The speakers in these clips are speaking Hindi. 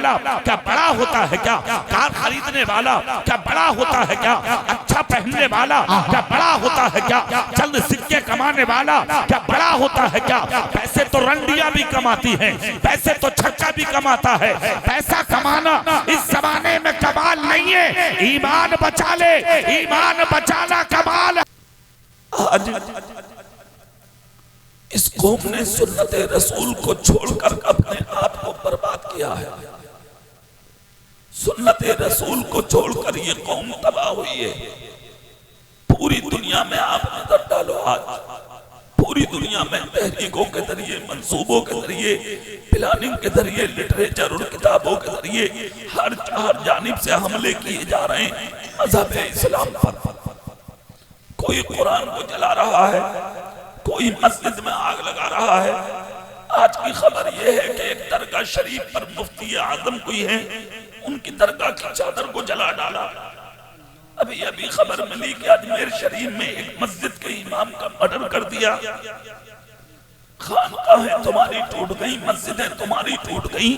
वाला क्या बड़ा होता है क्या? कार खरीदने वाला क्या बड़ा होता है क्या? अच्छा पहनने वाला क्या बड़ा होता है क्या? चंद सिक्के कमाने वाला क्या बड़ा होता है क्या? पैसे तो रंडियां भी कमाती हैं, पैसे तो छक्का भी कमाता है। पैसा कमाना इस जमाने में कमाल नहीं है, ईमान बचा ले, ईमान बचाना कमाल। आज इस कौम ने सुन्नत रसूल को छोड़कर अपने आप को बर्बाद किया है। सुन्नत रसूल को छोड़कर ये कौम तबाह हुई है। पूरी दुनिया में आप नजर डालो, आज पूरी दुनिया में तहरीकों के जरिए, मंसूबों के जरिए, प्लानिंग के जरिए, लिटरेचर और किताबों के जरिए हर जानिब से हमले किए जा रहे हैं मजहब इस्लाम पर। कोई कुरान को जला रहा है, कोई मस्जिद में आग लगा रहा है। आज की खबर यह है कि एक दरगाह शरीफ पर मुफ्ती आजम कोई है, उनकी दरगाह की चादर को जला डाला। अभी अभी खबर मिली कि अजमेर शरीफ में एक मस्जिद के इमाम का मर्डर कर दिया। खानकाहें तुम्हारी टूट गई, मस्जिदें तुम्हारी टूट गई,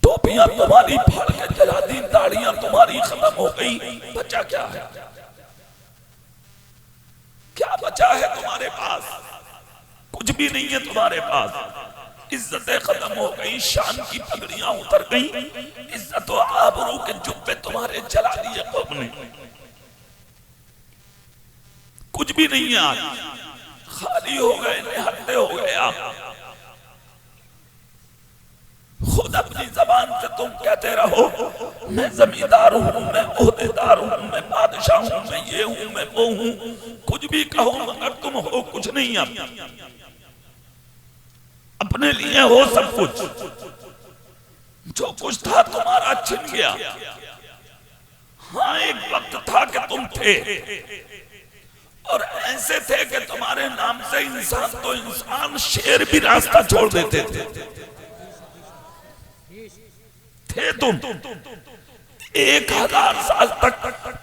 टोपियां तुम्हारी फाड़ के जला दी, दाढ़ियां तुम्हारी खत्म हो गई। बचा क्या है? क्या बचा है तुम्हारे पास? कुछ भी नहीं है तुम्हारे पास। इज्जतें खत्म हो गई, शान की पगड़ियां उतर गई, इज्जत और आबरू के जुब्बे तुम्हारे जला दिए कौम ने। कुछ भी नहीं है, आज खाली हो गए, निहत्ते हो गए आप। खुद अपनी जबान से तुम कहते रहो मैं जमींदार हूं, मैं ओहदेदार हूं, मैं बादशाह हूं, मैं ये हूं, मैं वो हूं। कुछ भी कहो मगर तुम हो कुछ नहीं। अब अपने लिए हो सब कुछ। जो कुछ था तुम्हारा छिन गया। हाँ, एक वक्त था कि तुम थे और ऐसे थे कि तुम्हारे नाम से इंसान तो इंसान, शेर भी रास्ता छोड़ देते थे तुम। 1000 साल तक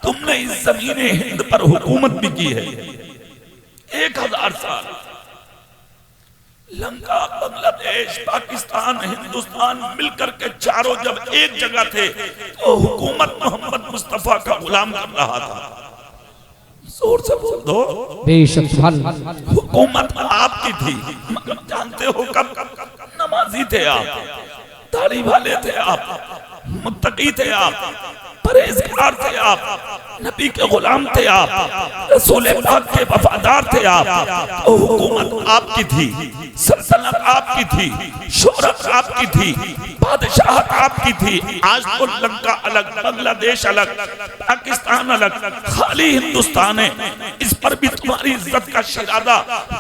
तुमने इस ज़मीने हिंद पर हुकूमत भी की है। 1000 साल लंका, बांग्लादेश, पाकिस्तान, हिंदुस्तान मिलकर के चारों जब एक जगह थे तो हुकूमत मोहम्मद मुस्तफा का गुलाम कर रहा था। जोर से बोल दो। बेशक हुकूमत आपकी थी, मगर जानते हो कब? नमाजी थे आप, दाढ़ी वाले थे आप, मुत्तकी थे आप, परहेजगार थे आप, नबी के गुलाम थे आप, रसूल पाक के वफादार थे आप। तो हुकूमत आपकी थी, सल्तनत आपकी थी, शोहरत आपकी थी, बादशाहत आपकी थी। आज तो लंका अलग, बांग्लादेश अलग, पाकिस्तान अलग, खाली हिंदुस्तान है। इस पर भी तुम्हारी इज्जत का शरादा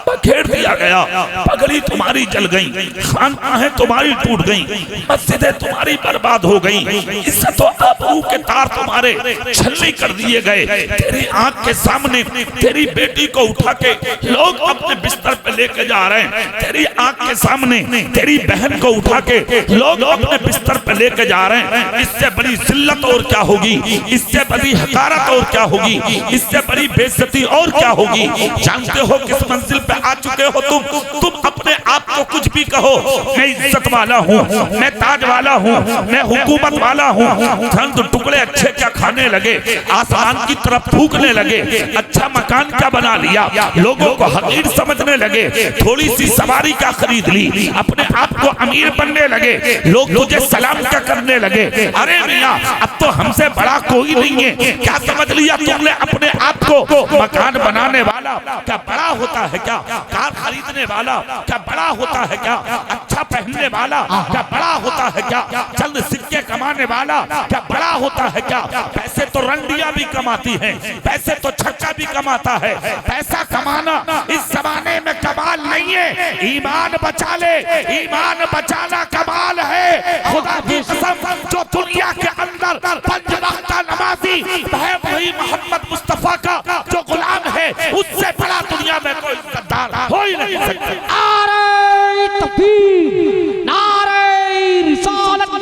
बखेर दिया गया। पगड़ी तुम्हारी जल गई, खानकाहें तुम्हारी टूट गई, मस्जिदें तुम्हारी बर्बाद हो गई, इज्जत और आबरू के तार तुम्हारे छलनी कर दिए गए। तेरी आंख के सामने तेरी बेटी को उठा के लोग अपने बिस्तर पे लेके जा रहे हैं। तेरी आंख के सामने तेरी बहन को उठा के लोग अपने बिस्तर पे लेके जा रहे हैं। इससे बड़ी जिल्लत और क्या होगी? इससे बड़ी हकारत और क्या होगी? इससे बड़ी बेइज्जती और क्या होगी? जानते हो किस मंजिल पे आ चुके हो तुम अपने आप को कुछ भी कहो, मैं इज्जत वाला हूँ, मैं ताज वाला हूँ, मैं हुकूमत वाला हूँ। चंद टुकड़े अच्छे क्या खाने लगे, आसमान की तरफ फूकने लगे, अच्छा मकान क्या बना लिया, लोगों को हकीर समझने लगे, थोड़ी सी सवारी क्या खरीद ली, अपने आप को अमीर बनने लगे, लोग तुझे सलाम क्या करने लगे। अरे मियां, अब तो हमसे बड़ा कोई नहीं है। क्या समझ लिया तुमने अपने आप को? मकान बनाने वाला क्या बड़ा होता है क्या? कार खरीदने वाला क्या बड़ा होता है क्या? अच्छा पहनने वाला क्या बड़ा होता है क्या? चंद सिक्के कमाने वाला क्या बड़ा होता है क्या? पैसे तो रंडियां भी कमाती हैं, पैसे तो छक्का भी कमाता है। पैसा कमाना इस जमाने में कमाल नहीं है, ईमान बचा ले, ईमान बचाना कमाल है। खुदा की कसम, जो दुनिया के अंदर 5 वक्त नमाजी है वही मोहम्मद मुस्तफा का जो गुलाम है, उससे बड़ा दुनिया में कोई इज्जतदार हो ही नहीं सकता। नारे तकबीर, नारे रिसालत,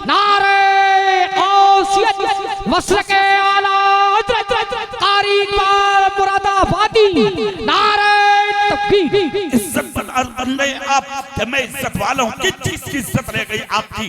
नारे गौसियत, मसलके आला कारी का मुरादाबादी, नारे तकबीर। इज्जत बन गए आप कि मैं इज्जत वाला हूँ। किस चीज की इज्जत रह गई आपकी?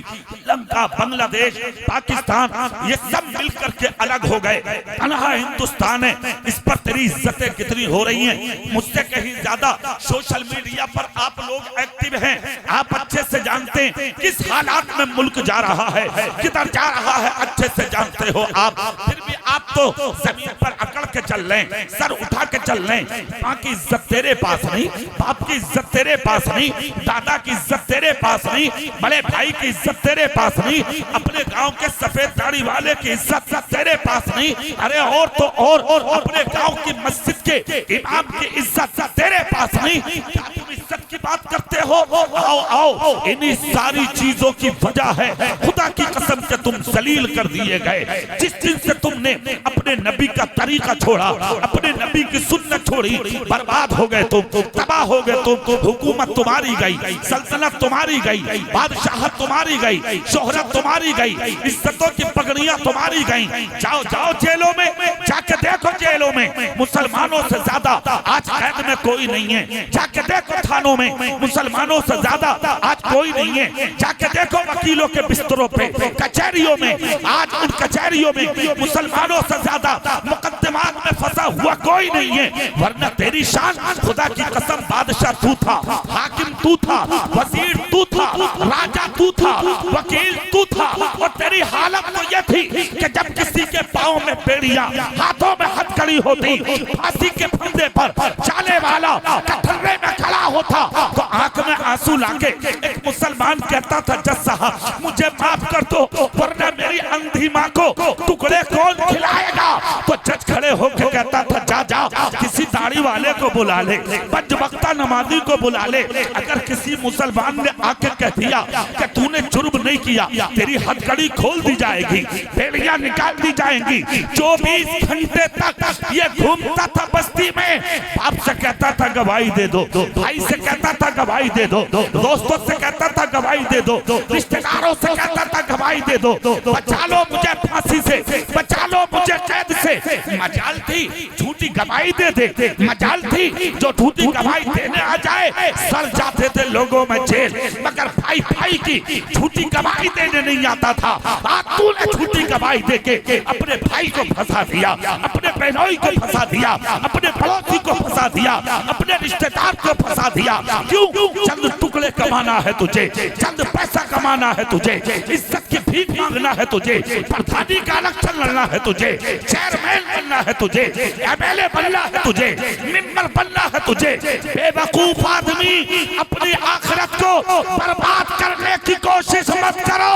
लंका, बांग्लादेश, पाकिस्तान, ये सब मिलकर के अलग हो गए, तन्हा हिंदुस्तान है। इस पर तेरी इज्जतें कितनी हो रही हैं? मुझसे कहीं ज्यादा सोशल मीडिया पर आप लोग एक्टिव हैं। आप अच्छे से जानते हैं किस हालात में मुल्क जा रहा है, किधर जा रहा है, अच्छे से जानते हो आप। फिर भी आप तो जमीन पर अकड़ के चल रहे, सर उठा के चल रहे। माँ की इज्जत तेरे पास नहीं, बाप की इज्जत तेरे पास नहीं, दादा की इज्जत तेरे पास नहीं, बड़े भाई की इज्जत तेरे पास नहीं, अपने गांव के सफेद दाढ़ी वाले की इज्जत तेरे पास नहीं। अरे और तो और अपने गांव की मस्जिद के इमाम की इज्जत तेरे पास नहीं। क्या तुम इज्जत की बात करते हो? आओ आओ, इन्हीं सारी चीजों की वजह है खुदा की कसम से तुम जलील कर दिए गए। जिस दिन से तुमने अपने नबी का तरीका छोड़ा, अपने नबी की सुन्नत छोड़ी, बर्बाद हो गए तुम, तबाह हो गए तुम। हुकूमत तुम्हारी गई, सल्तनत तुम्हारी गई, बादशाहत तुम्हारी गई, शोहरत तुम्हारी गई, इज्जतों की पगड़ियां तुम्हारी गई। जाओ जाओ जेलों में, जाके देखो जेलों में मुसलमानों से ज्यादा आज कैद में कोई नहीं है। जाके देखो थानों में मुसलमानों से ज्यादा आज कोई नहीं है। जाके देखो वकीलों के बिस्तरों पे, कचहरियों में, आज उन कचहरियों में मुसलमानों से ज्यादा मुकद्दमात में फंसा हुआ कोई नहीं है। वरना तेरी शान, खुदा की कसम, बादशाह तू था, हाकिम तू था, वजीर तू था, राजा तू था, वकील तू था। और तेरी हालत तो यह थी कि जब किसी के पाँव में बेड़ियां, हाथों में हथकड़ी होती, फांसी के फंदे पर जाने वाला कटघरे में खड़ा होता, तो आंख में आंसू लाके एक मुसलमान कहता था, जज साहब मुझे माफ कर दो, वरना मेरी अंधी माँ को टुकड़े कौन खिलाएगा? तो जज खड़े होकर कहता था, जा जा किसी दाढ़ी वाले को बुला ले, पंजवक्ता नमाजी को बुला ले। अगर किसी मुसलमान ने आके कह दिया कि तूने जुर्म नहीं किया, तेरी हथकड़ी खोल दी जाएगी, बेड़ियां निकाल दी जाएंगी। 24 घंटे तक ये घूमता था बस्ती में, बाप से कहता था गवाही दे दो, भाई से कहता था गवाही दे दो, दोस्तों से कहता था गवाही दे दो, रिश्तेदारों से कहता था गवाही दे दो, बचा लो मुझे फांसी से, बचा लो मुझे कैद से। मजाल थी झूठी गवाही दे दे, मजाल थी जो झूठी गवाही देने आ जाए सर जाते थे लोगों में जेल। मगर भाई भाई की झूठी गवाही देने नहीं आता था। आज तूने झूठी गवाही देके अपने भाई को फंसा दिया, अपने बहनोई को फंसा दिया, अपने पड़ोसी को फंसा दिया, अपने रिश्तेदार को फंसा दिया। क्यों? चंद टुकड़े कमाना है तुझे, चंद पैसा कमाना है तुझे, इज्जत की भीख मांगना है तुझे, प्रधानी का इलेक्शन लड़ना है तुझे, चेयरमैन बनना है तुझे, एमएलए बनना है तुझे, मेंबर बनना है तुझे। बेवकूफ आदमी, अपनी आखिरत को बर्बाद करने की कोशिश मत करो,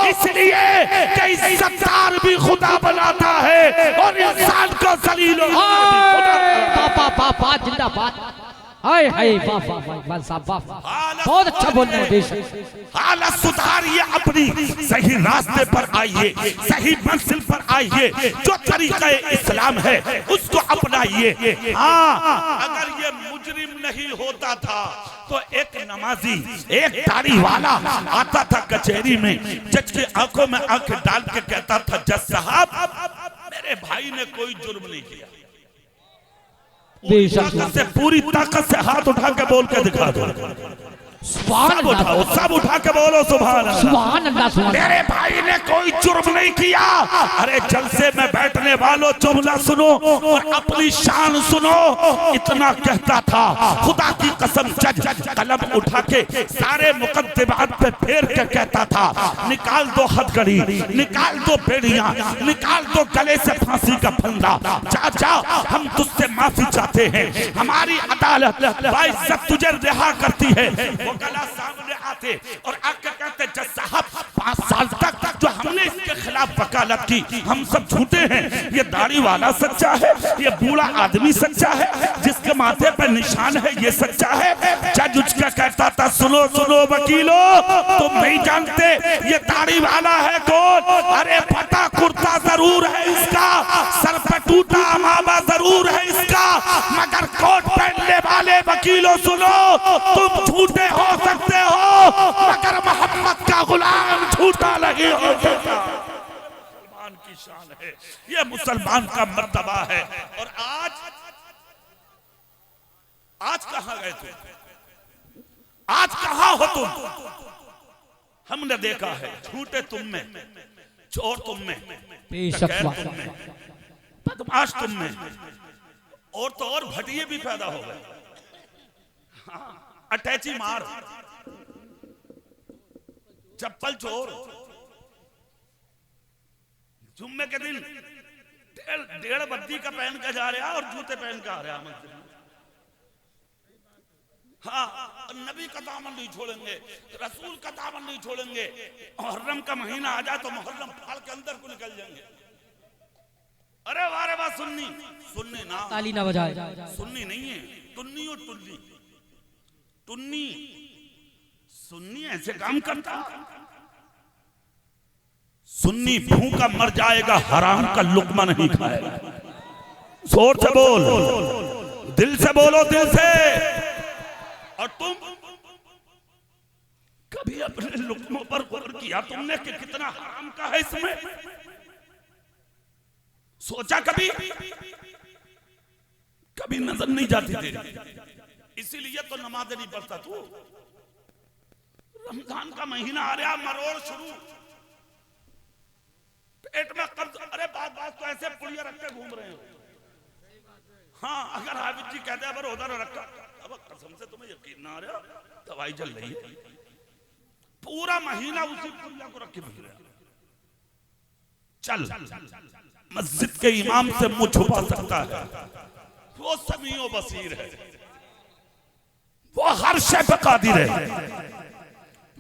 इसलिए कि इज्जतदार भी खुदा बनाता है और इंसान को जलील पापा पापा जिंदाबाद। हाय हाय वाह वाह वाह साहब वाह, बहुत अच्छा बोल रहे हैं। हालत सुधारिए, अपनी सही रास्ते पर आइए, सही मंजिल पर आइए, जो तरीका इस्लाम है उसको अपनाइए। हाँ, अगर ये मुजरिम नहीं होता था तो एक नमाजी, एक दाढ़ी वाला आता था कचहरी में, जज की आंखों में आंखें डाल के कहता था, जज साहब मेरे भाई ने कोई जुर्म नहीं किया। पूरी ताकत से हाथ उठा के बोल के दिखा दो, सुभान उठाओ, सब उठा के बोलो सुभान अल्लाह, सुभान अल्लाह। मेरे भाई ने कोई जुर्म नहीं किया। अरे जलसे में बैठने वालों जुमला सुनो और अपनी शान सुनो। इतना कहता था, खुदा की कसम जज कलम उठा के सारे मुकद्दमात पे फेर के कहता था, निकाल दो हथकड़ी, निकाल दो बेड़ियां, निकाल दो गले से फांसी का फंदा, जा जा हम तुझसे माफी चाहते हैं, हमारी अदालत बाइज्जत तुझे रिहा करती है। वो गला सामने आते और आके कहते, जज साहब 5 साल तक जो हमने इसके खिलाफ वकालत की, हम सब झूठे हैं, ये दाढ़ी वाला सच्चा है, ये बूढ़ा आदमी सच्चा है, जिसके माथे पर निशान है ये सच्चा है। जज उसका कहता था, सुनो सुनो वकीलों, तुम नहीं जानते ये दाढ़ी वाला है कौन? अरे फटा कुर्ता जरूर है इसका, सर पर टूटा अमामा जरूर है इसका, मगर कोट पहनने वाले वकीलों सुनो, तुम झूठे हो सकते हो मगर मोहम्मद का गुलाम झूठा नहीं हो सकता। मुसलमान की शान है, ये मुसलमान का मर्तबा है। और आज कहां गए थे? आज कहां हो तुम? हमने देखा है झूठे तुम में, चोर तुम में, डकैत तुम में, बदमाश तुम में, और तो और भटिये भी पैदा हो गए। अटैची मार, चप्पल चोर, जुम्मे के दिन डेढ़ बद्दी का पहन के जा रहा और जूते पहन के आ रहा मंदिर में। हाँ, नबी का दामन नहीं छोड़ेंगे, रसूल का दामन नहीं छोड़ेंगे। मुहर्रम का महीना आ जाए तो मुहर्रम फाल के अंदर को निकल जाएंगे। अरे वाह सुन्नी, सुन्नी ना, ताली ना बजाए, सुन्नी नहीं है, टुन्नी और टुन्नी, टुन्नी सुन्नी ऐसे काम करता। सुन्नी भूखा मर जाएगा, हराम का लुकमा नहीं खाएगा। जोर से बोल, दिल से बोलो, दिल से। और तुम कभी अपने लुकमों पर गौर किया तुमने कि कितना हराम का है इसमें? सोचा कभी? कभी नजर नहीं जाती तेरी, इसीलिए तो नमाज़ें नहीं पढ़ता तू। रमजान का महीना आ रहा, मरोड़ शुरू, पेट में कब्ज। अरे बात तो ऐसे पुड़िया रख के घूम रहे हो। हाँ, अगर हाफिज जी कहते हैं उधर रखा, अब कसम से तुम्हें यकीन ना आ रहा, दवाई चल रही है, पूरा महीना उसी पुड़िया को रख के घूम रहा। चल, मस्जिद के इमाम से मुंह छुपा सकता है, वो समीओ बसीर है, वो हर शय पे कादिर है,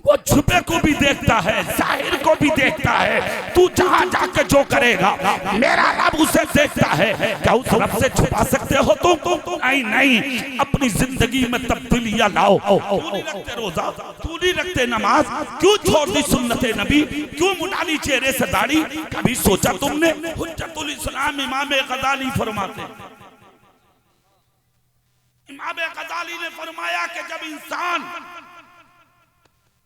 वो छुपे को भी देखता है, जाहिर को भी देखता है। तू जहां जाके जो करेगा मेरा रब उसे देखता है। क्या उस रब से छुपा सकते हो तुम? नहीं नहीं, अपनी जिंदगी में तब्दीलियां लाओ। तू नहीं रखते रोजा, तू नहीं रखते नमाज, क्यों छोड़ दी सुन्नते नबी, क्यों मुड़ा ली चेहरे से दाढ़ी? कभी सोचा तुमने? हुज्जतुल इस्लाम इमाम गजाली फरमाते, इमाम गजाली ने फरमाया कि जब इंसान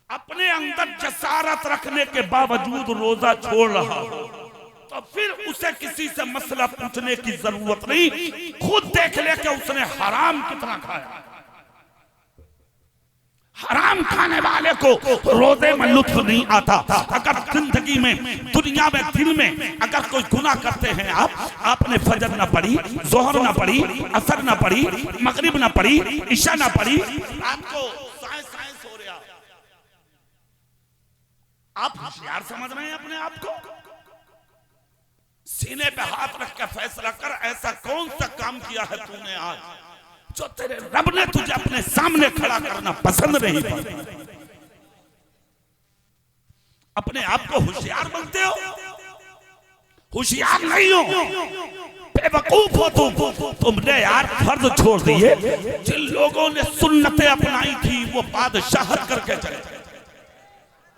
अपने अंदर जसारत रखने के बावजूद रोजा छोड़ रहा हो तो फिर उसे किसी से मसला पूछने की जरूरत नहीं, खुद देख ले कि उसने हराम कितना खाया। हराम खाने वाले को रोजे में लुत्फ नहीं आता। अगर जिंदगी में, दुनिया में, दिन में अगर कोई गुनाह करते हैं आपने फजर ना पढ़ी, जोहर ना पढ़ी, असर ना पढ़ी, मगरिब ना पढ़ी, ईशा ना पढ़ी, आपको साइंस हो रहा, आप होशियार समझ रहे हैं अपने आप को? सीने पे हाथ रख के फैसला कर, ऐसा कौन सा काम किया है तूने आज जो तेरे रब ने तुझे अपने सामने खड़ा करना पसंद नहीं था? अपने आप को होशियार बनते हो, होशियार नहीं हो, बेवकूफ हो तुमने यार फर्ज छोड़ दिए। जिन लोगों ने सुन्नतें अपनाई थी वो बादशाहत करके चले।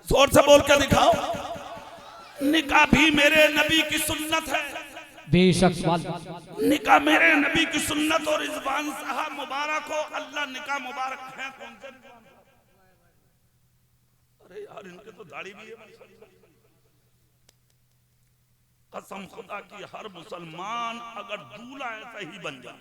जोर से बोल के दिखाओ, निकाह भी मेरे नबी की सुन्नत है, बेशक निकाह मेरे नबी की सुन्नत। और रिजवान साहब मुबारक हो, अल्लाह निकाह मुबारक है। कौन से? अरे यार इनके तो दाढ़ी भी है। कसम खुदा की, हर मुसलमान अगर दूल्हा ऐसा ही बन जाए